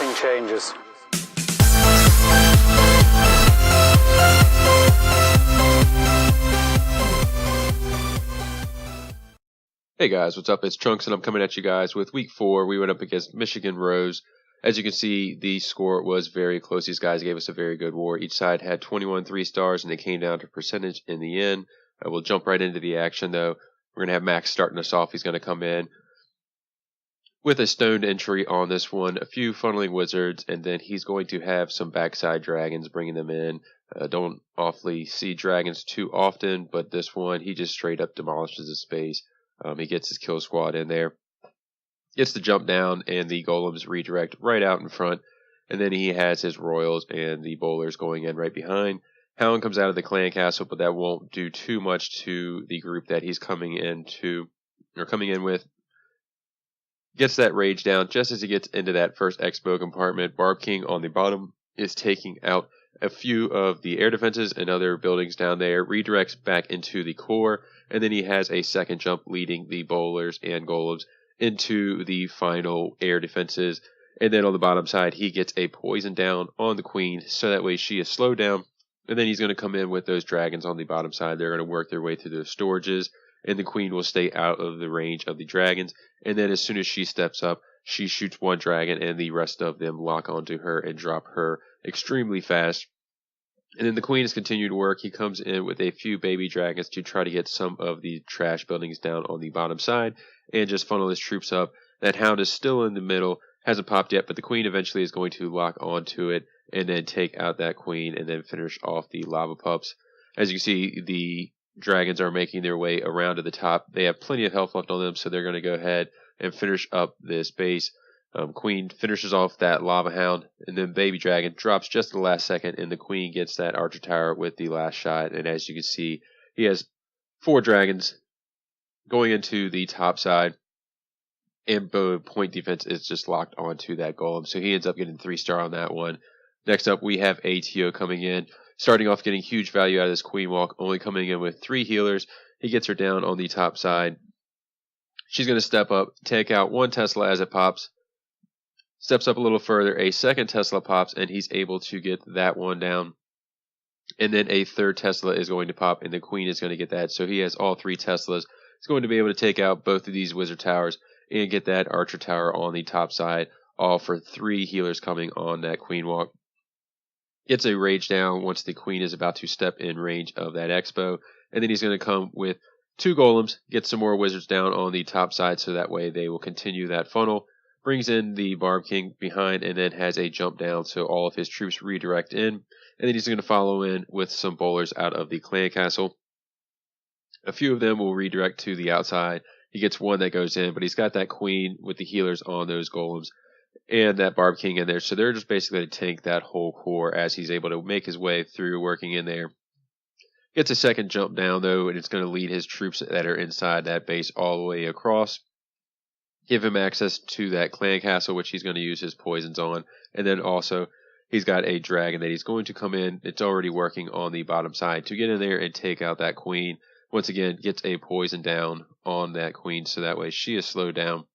Nothing changes. Hey guys, what's up? It's Chunks and I'm coming at you guys with week 4. We went up against Michigan Rose. As you can see, the score was very close. These guys gave us a very good war. Each side had 21 3-stars and it came down to percentage in the end. We'll jump right into the action though. We're going to have Max starting us off. He's going to come in with a stoned entry on this one, a few funneling wizards, and then he's going to have some backside dragons bringing them in. Don't awfully see dragons too often, but this one, he just straight up demolishes the space. He gets his kill squad in there, gets the jump down, and the golems redirect right out in front. And then he has his royals and the bowlers going in right behind. Hound comes out of the clan castle, but that won't do too much to the group that he's coming in with. Gets that rage down just as he gets into that first expo compartment. Barb King on the bottom is taking out a few of the air defenses and other buildings down there, redirects back into the core, and then he has a second jump leading the bowlers and golems into the final air defenses. And then on the bottom side, he gets a poison down on the queen, so that way she is slowed down. And then he's going to come in with those dragons on the bottom side. They're going to work their way through those storages, and the queen will stay out of the range of the dragons. And then as soon as she steps up, she shoots one dragon, and the rest of them lock onto her and drop her extremely fast. And then the queen is continuing to work. He comes in with a few baby dragons to try to get some of the trash buildings down on the bottom side and just funnel his troops up. That hound is still in the middle, hasn't popped yet, but the queen eventually is going to lock onto it and then take out that queen and then finish off the lava pups. As you can see, the dragons are making their way around to the top. They have plenty of health left on them, so they're going to go ahead and finish up this base. Queen finishes off that lava hound, and then baby dragon drops just at the last second, and the queen gets that archer tower with the last shot. And as you can see, he has 4 dragons going into the top side, and point defense is just locked onto that golem, so he ends up getting 3-star on that one. Next up, we have ATO coming in, starting off getting huge value out of this queen walk, only coming in with 3 healers. He gets her down on the top side. She's going to step up, take out one Tesla as it pops. Steps up a little further, a second Tesla pops, and he's able to get that one down. And then a third Tesla is going to pop, and the queen is going to get that. So he has all 3 Teslas. He's going to be able to take out both of these wizard towers and get that archer tower on the top side, all for 3 healers coming on that queen walk. Gets a rage down once the queen is about to step in range of that expo. And then he's going to come with 2 golems, get some more wizards down on the top side, so that way they will continue that funnel. Brings in the Barb King behind and then has a jump down, so all of his troops redirect in. And then he's going to follow in with some bowlers out of the clan castle. A few of them will redirect to the outside. He gets one that goes in, but he's got that queen with the healers on those golems and that Barb King in there. So they're just basically going to tank that whole core as he's able to make his way through working in there. Gets a second jump down though, and it's going to lead his troops that are inside that base all the way across. Give him access to that clan castle, which he's going to use his poisons on. And then also, he's got a dragon that he's going to come in. It's already working on the bottom side to get in there and take out that queen. Once again, gets a poison down on that queen, so that way she is slowed down.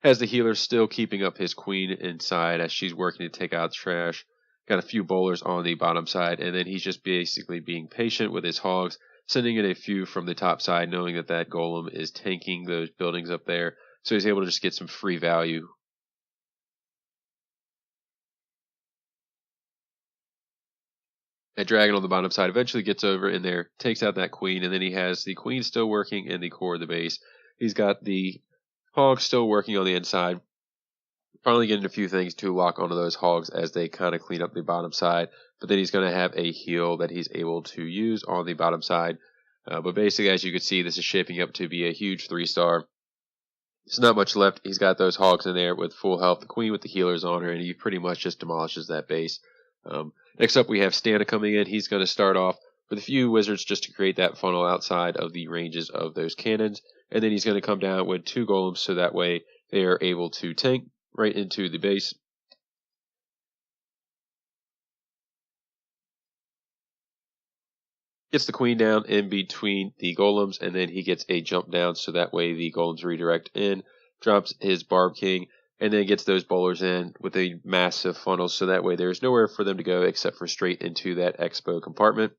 Has the healer still keeping up his queen inside as she's working to take out the trash. Got a few bowlers on the bottom side, and then he's just basically being patient with his hogs, sending in a few from the top side, knowing that that golem is tanking those buildings up there. So he's able to just get some free value. That dragon on the bottom side eventually gets over in there, takes out that queen, and then he has the queen still working in the core of the base. He's got the hogs still working on the inside. Finally getting a few things to lock onto those hogs as they kind of clean up the bottom side. But then he's going to have a heal that he's able to use on the bottom side. But basically, as you can see, this is shaping up to be a huge 3-star. There's not much left. He's got those hogs in there with full health. The queen with the healers on her, and he pretty much just demolishes that base. Next up, we have Stana coming in. He's going to start off with a few wizards just to create that funnel outside of the ranges of those cannons. And then he's going to come down with 2 golems, so that way they are able to tank right into the base. Gets the queen down in between the golems, and then he gets a jump down, so that way the golems redirect in. Drops his Barb King, and then gets those bowlers in with a massive funnel, so that way there's nowhere for them to go except for straight into that expo compartment.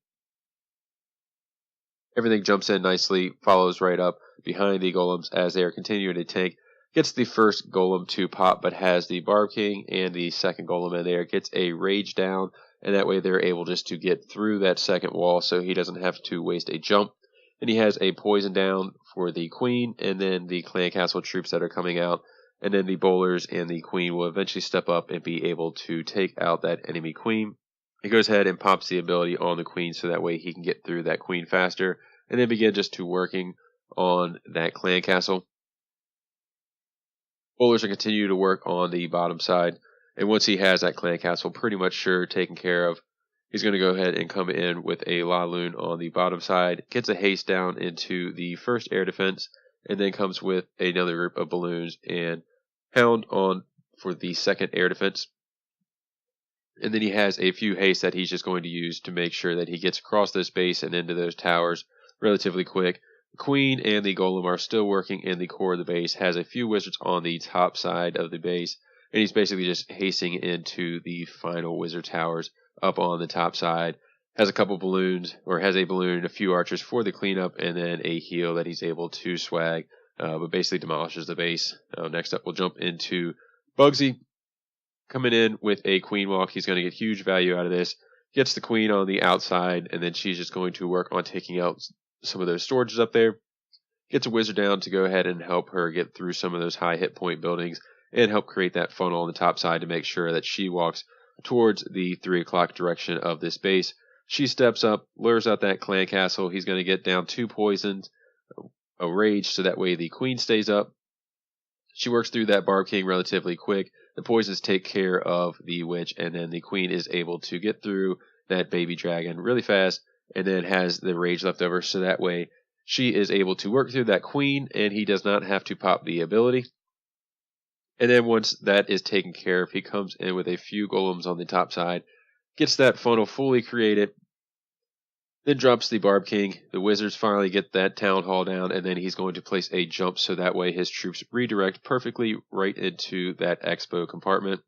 Everything jumps in nicely, follows right up behind the golems as they are continuing to tank. Gets the first golem to pop, but has the Barb King and the second golem in there. Gets a rage down, and that way they're able just to get through that second wall so he doesn't have to waste a jump. And he has a poison down for the queen, and then the clan castle troops that are coming out. And then the bowlers and the queen will eventually step up and be able to take out that enemy queen. He goes ahead and pops the ability on the queen so that way he can get through that queen faster, and then begin just to working on that clan castle. Bowlers are continue to work on the bottom side, and once he has that clan castle pretty much sure taken care of, he's going to go ahead and come in with a La Lune on the bottom side, gets a haste down into the first air defense, and then comes with another group of balloons and Hound on for the second air defense. And then he has a few hastes that he's just going to use to make sure that he gets across this base and into those towers relatively quick. The queen and the golem are still working in the core of the base, has a few wizards on the top side of the base, and he's basically just hasting into the final wizard towers up on the top side. Has a couple balloons, or has a balloon and a few archers for the cleanup, and then a heal that he's able to swag, but basically demolishes the base. Next up, we'll jump into Bugsy. Coming in with a queen walk, he's going to get huge value out of this. Gets the queen on the outside, and then she's just going to work on taking out some of those storages up there. Gets a wizard down to go ahead and help her get through some of those high hit point buildings and help create that funnel on the top side to make sure that she walks towards the 3 o'clock direction of this base. She steps up, lures out that clan castle. He's going to get down 2 poisons, a rage, so that way the queen stays up. She works through that Barb King relatively quick. The poisons take care of the witch, and then the queen is able to get through that baby dragon really fast, and then has the rage left over, so that way she is able to work through that queen, and he does not have to pop the ability. And then once that is taken care of, he comes in with a few golems on the top side, gets that funnel fully created, then drops the Barb King. The wizards finally get that town hall down, and then he's going to place a jump so that way his troops redirect perfectly right into that expo compartment.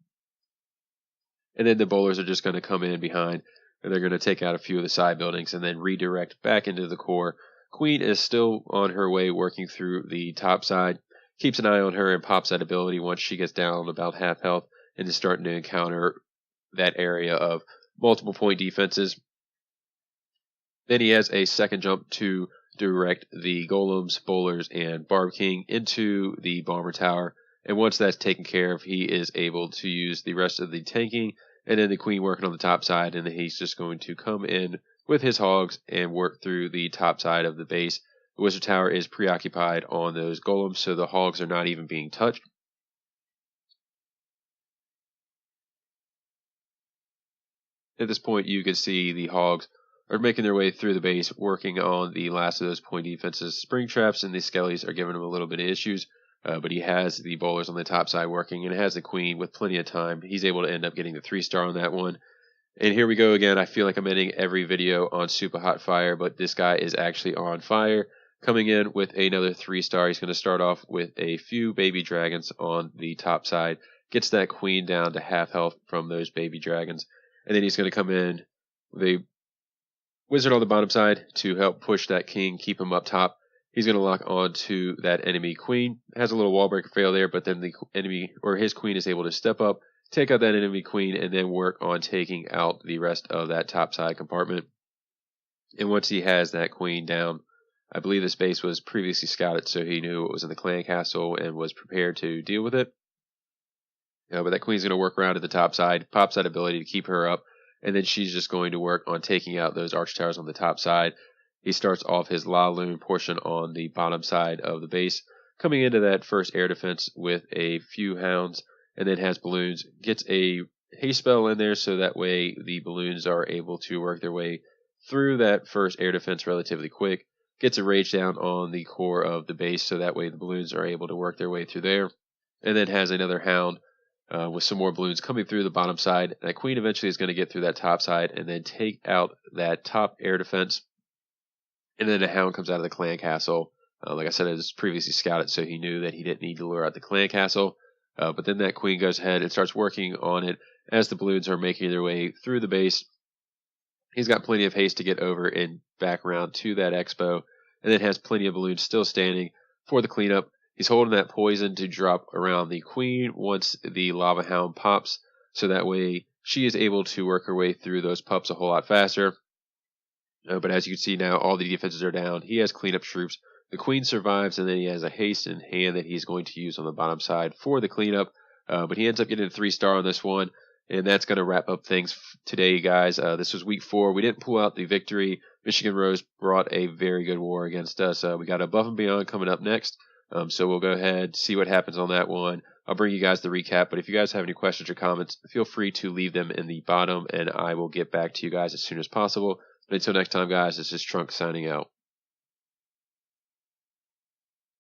And then the bowlers are just going to come in behind, and they're going to take out a few of the side buildings and then redirect back into the core. Queen is still on her way working through the top side. Keeps an eye on her and pops that ability once she gets down about half health and is starting to encounter that area of multiple point defenses. Then he has a second jump to direct the golems, bowlers, and Barb King into the bomber tower. And once that's taken care of, he is able to use the rest of the tanking, and then the queen working on the top side, and then he's just going to come in with his hogs and work through the top side of the base. The wizard tower is preoccupied on those golems, so the hogs are not even being touched. At this point, you can see the hogs are making their way through the base, working on the last of those point defenses. Spring traps and the skellies are giving him a little bit of issues, but he has the bowlers on the top side working, and has the queen with plenty of time. He's able to end up getting the 3-star on that one. And here we go again. I feel like I'm ending every video on super hot fire, but this guy is actually on fire. Coming in with another 3-star. He's going to start off with a few baby dragons on the top side. Gets that queen down to half health from those baby dragons. And then he's going to come in with a wizard on the bottom side to help push that king, keep him up top. He's going to lock on to that enemy queen. Has a little wall breaker fail there, but then the enemy, or his queen, is able to step up, take out that enemy queen, and then work on taking out the rest of that top side compartment. And once he has that queen down, I believe this base was previously scouted, so he knew it was in the clan castle and was prepared to deal with it. But that queen's going to work around at the top side, pops that ability to keep her up, and then she's just going to work on taking out those arch towers on the top side. He starts off his La Lune portion on the bottom side of the base, coming into that first air defense with a few hounds, and then has balloons. Gets a haste spell in there so that way the balloons are able to work their way through that first air defense relatively quick. Gets a rage down on the core of the base so that way the balloons are able to work their way through there. And then has another hound with some more balloons coming through the bottom side. That queen eventually is going to get through that top side and then take out that top air defense. And then the hound comes out of the clan castle. Like I said, it was previously scouted, so he knew that he didn't need to lure out the clan castle. But then that queen goes ahead and starts working on it as the balloons are making their way through the base. He's got plenty of haste to get over and back around to that expo, and then has plenty of balloons still standing for the cleanup. He's holding that poison to drop around the queen once the lava hound pops, so that way she is able to work her way through those pups a whole lot faster. But as you can see now, all the defenses are down. He has cleanup troops. The queen survives, and then he has a haste in hand that he's going to use on the bottom side for the cleanup. But he ends up getting a 3-star on this one. And that's going to wrap up things today, guys. This was week 4. We didn't pull out the victory. Michigan Rose brought a very good war against us. We got Above and Beyond coming up next. So we'll go ahead, see what happens on that one. I'll bring you guys the recap. But if you guys have any questions or comments, feel free to leave them in the bottom, and I will get back to you guys as soon as possible. But until next time, guys, this is Trunk signing out.